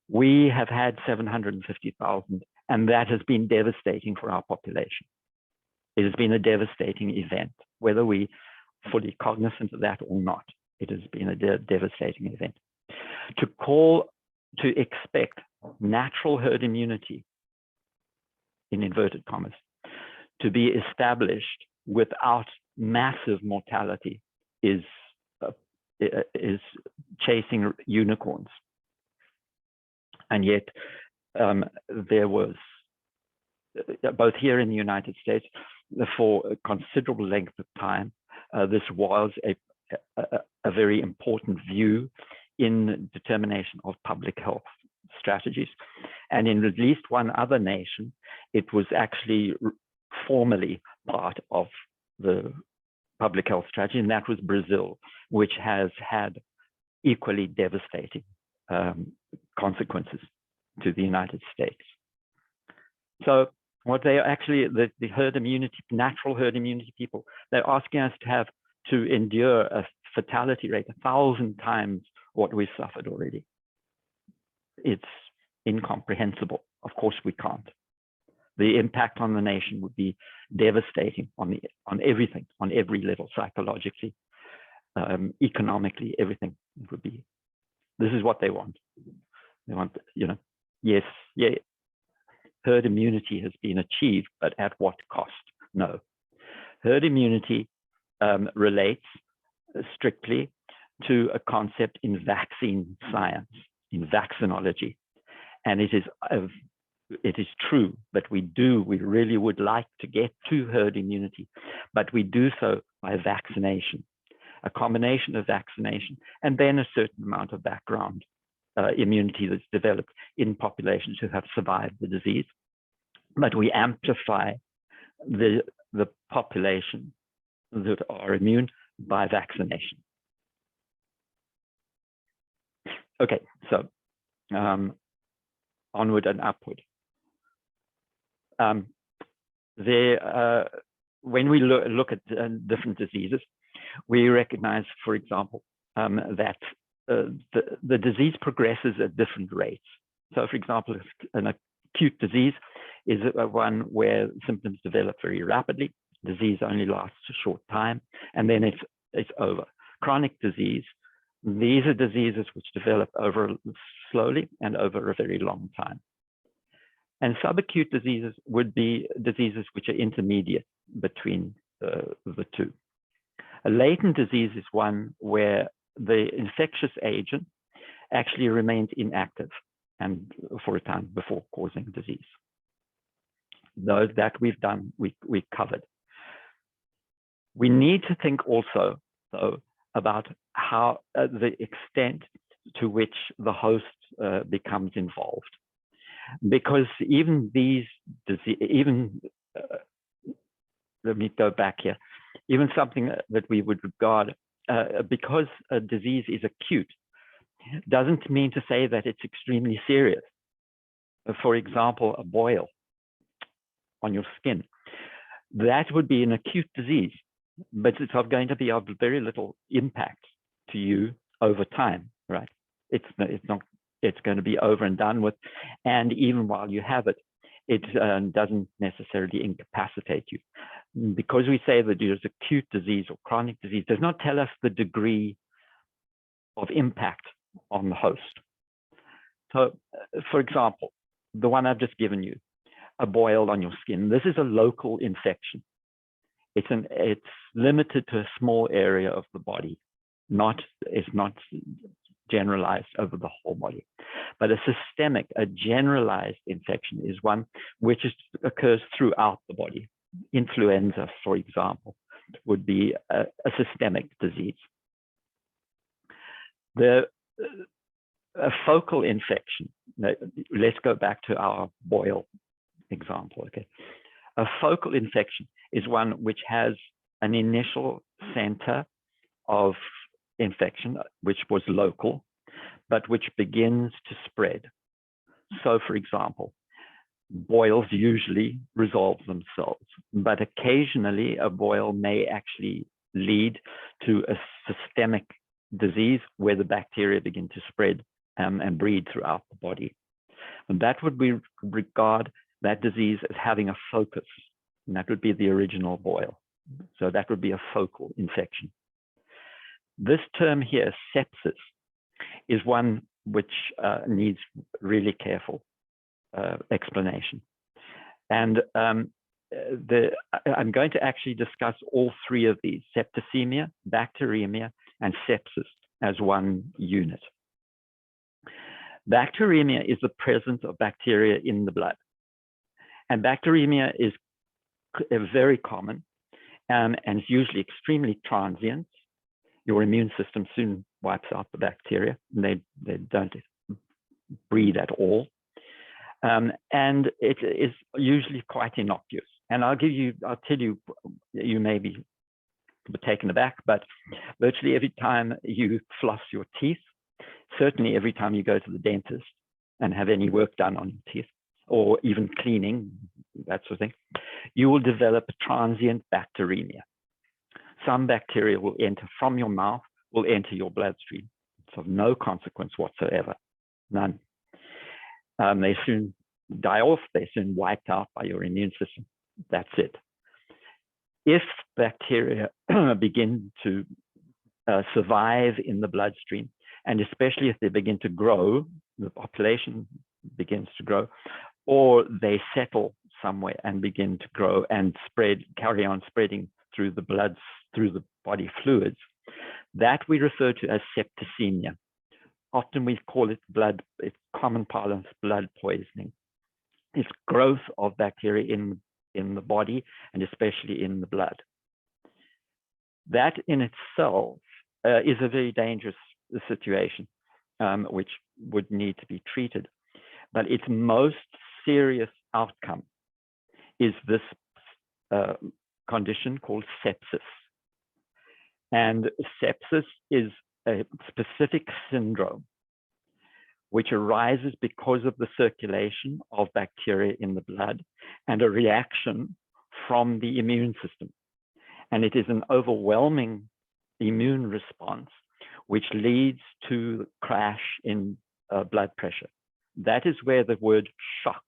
We have had 750,000, and that has been devastating for our population. It has been a devastating event, whether we are fully cognizant of that or not. It has been a devastating event. To expect natural herd immunity, in inverted commas, to be established without massive mortality is chasing unicorns. And yet there was, both here in the United States, for a considerable length of time, this was a very important view in determination of public health strategies. And in at least one other nation, it was actually formally part of the public health strategy, and that was Brazil, which has had equally devastating consequences to the United States. So what they actually, the herd immunity, natural herd immunity people, they're asking us to endure a fatality rate 1,000 times what we suffered already. It's incomprehensible. Of course we can't. The impact on the nation would be devastating on everything, on every level, psychologically, economically, everything. It would be. This is what they want. They want, yes, yeah, herd immunity has been achieved, but at what cost? No. Herd immunity relates strictly to a concept in vaccine science, in vaccinology, and it is true that we really would like to get to herd immunity, but we do so by vaccination, a combination of vaccination and then a certain amount of background immunity that's developed in populations who have survived the disease. But we amplify the population that are immune by vaccination. Okay, so onward and upward. When we look at different diseases, we recognize, for example, that the disease progresses at different rates. So, for example, an acute disease is one where symptoms develop very rapidly. Disease only lasts a short time, and then it's over. Chronic disease, these are diseases which develop slowly and over a very long time. And subacute diseases would be diseases which are intermediate between the two. A latent disease is one where the infectious agent actually remains inactive and for a time before causing disease. Those that we've done, we covered. We need to think also, though, about how the extent to which the host becomes involved, because even these let me go back here. Even something that we would regard because a disease is acute doesn't mean to say that it's extremely serious. For example, a boil on your skin, that would be an acute disease, but it's going to be of very little impact to you over time, right? It's going to be over and done with, and even while you have it, it doesn't necessarily incapacitate you. Because we say that there's acute disease or chronic disease does not tell us the degree of impact on the host. So, for example, the one I've just given you, a boil on your skin, this is a local infection. it's limited to a small area of the body, it's not generalized over the whole body. But a systemic, a generalized infection is one which occurs throughout the body. Influenza, for example, would be a systemic disease. A focal infection, let's go back to our boil example. Okay, a focal infection is one which has an initial center of infection, which was local, but which begins to spread. So, for example, boils usually resolve themselves, but occasionally a boil may actually lead to a systemic disease where the bacteria begin to spread and breed throughout the body. And that would be regard that disease as having a focus, and that would be the original boil. So that would be a focal infection. This term here, sepsis, is one which needs really careful explanation. And I'm going to actually discuss all three of these, septicemia, bacteremia, and sepsis, as one unit. Bacteremia is the presence of bacteria in the blood. And bacteremia is very common and it's usually extremely transient. Your immune system soon wipes out the bacteria, and they don't breed at all. And it is usually quite innocuous. And I'll tell you, you may be taken aback, but virtually every time you floss your teeth, certainly every time you go to the dentist and have any work done on your teeth, or even cleaning, that sort of thing, you will develop a transient bacteremia. Some bacteria will enter from your mouth, will enter your bloodstream. It's of no consequence whatsoever, none. They soon die off, they're soon wiped out by your immune system. That's it. If bacteria begin to survive in the bloodstream, and especially if they begin to grow, the population begins to grow, or they settle somewhere and begin to grow and spread, carry on spreading through the blood, through the body fluids, that we refer to as septicemia. Often we call it blood, it's common parlance, blood poisoning. It's growth of bacteria in the body and especially in the blood. That in itself is a very dangerous situation, which would need to be treated. But its most serious outcome is this condition called sepsis. And sepsis is a specific syndrome which arises because of the circulation of bacteria in the blood and a reaction from the immune system. And it is an overwhelming immune response which leads to the crash in blood pressure. That is where the word shock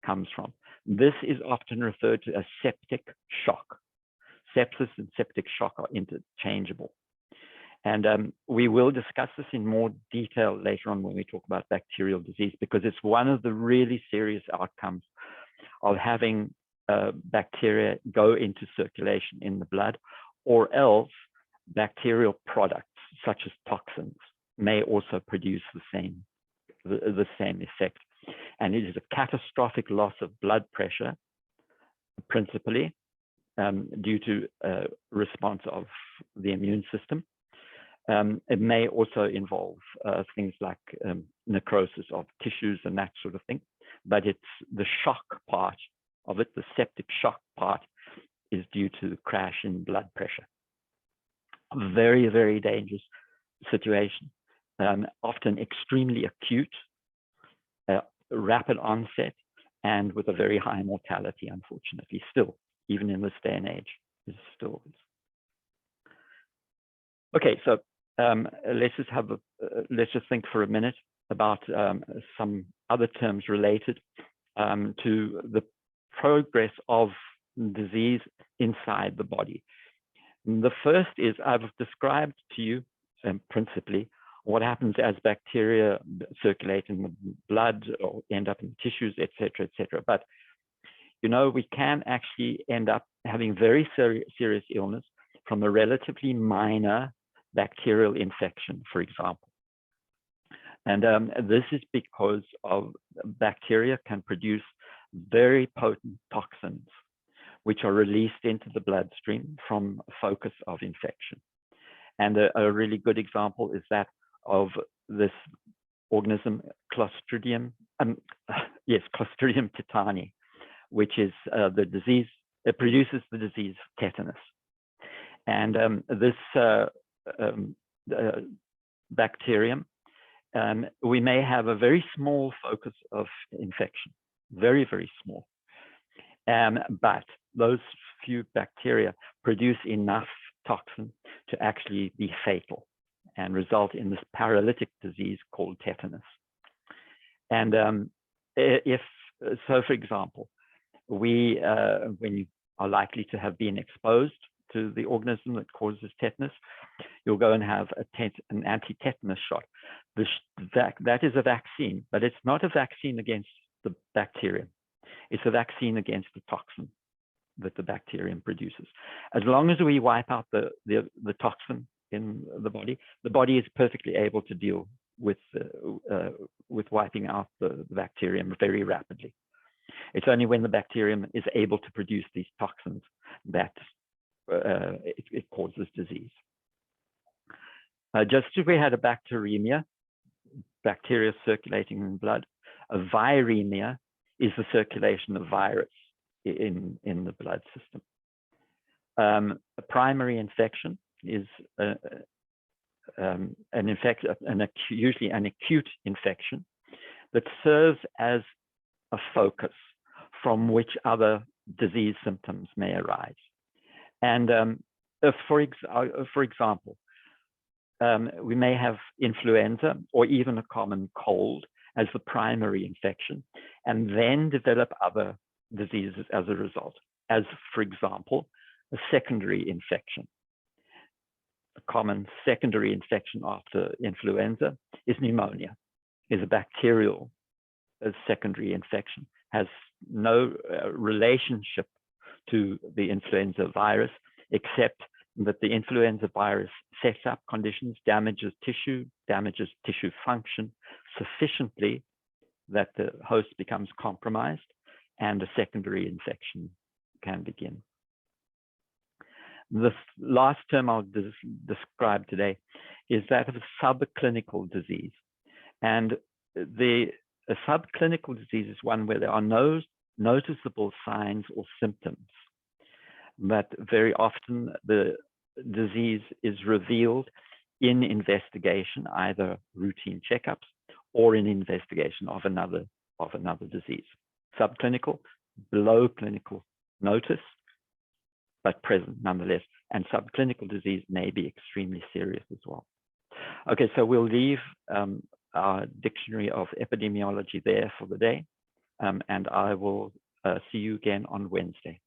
comes from. This is often referred to as septic shock. Sepsis and septic shock are interchangeable. And we will discuss this in more detail later on when we talk about bacterial disease, because it's one of the really serious outcomes of having bacteria go into circulation in the blood, or else bacterial products such as toxins may also produce the same effect. And it is a catastrophic loss of blood pressure, principally due to response of the immune system. It may also involve things like necrosis of tissues and that sort of thing, but it's the shock part of it, the septic shock part, is due to the crash in blood pressure. A very, very dangerous situation, often extremely acute, rapid onset, and with a very high mortality, unfortunately, still, even in this day and age, is still. Okay, so let's just think for a minute about some other terms related to the progress of disease inside the body. The first is, I've described to you principally what happens as bacteria circulate in the blood or end up in tissues, etc., etc. But you know, we can actually end up having very serious illness from a relatively minor bacterial infection, for example. And this is because of bacteria can produce very potent toxins, which are released into the bloodstream from a focus of infection. And a really good example is that of this organism, Clostridium tetani, which is the disease, it produces the disease tetanus. And this bacterium, we may have a very small focus of infection, very, very small. But those few bacteria produce enough toxin to actually be fatal and result in this paralytic disease called tetanus. And so, for example, when you are likely to have been exposed to the organism that causes tetanus, you'll go and have an anti-tetanus shot. That is a vaccine, but it's not a vaccine against the bacterium. It's a vaccine against the toxin that the bacterium produces. As long as we wipe out the toxin in the body is perfectly able to deal with wiping out the bacterium very rapidly. It's only when the bacterium is able to produce these toxins that it causes disease. Just as we had a bacteremia, bacteria circulating in blood, a viremia is the circulation of virus in the blood system. A primary infection is usually an acute infection that serves as a focus from which other disease symptoms may arise. And for example, we may have influenza or even a common cold as the primary infection, and then develop other diseases as a result, as, for example, a secondary infection. A common secondary infection after influenza is pneumonia, is a bacterial secondary infection, has no relationship to the influenza virus, except that the influenza virus sets up conditions, damages tissue function sufficiently that the host becomes compromised and a secondary infection can begin. The last term I'll describe today is that of a subclinical disease. And a subclinical disease is one where there are no noticeable signs or symptoms, but very often the disease is revealed in investigation, either routine checkups or in investigation of another disease. Subclinical, below clinical notice, but present nonetheless. And subclinical disease may be extremely serious as well. Okay, so we'll leave our dictionary of epidemiology there for the day, and I will see you again on Wednesday.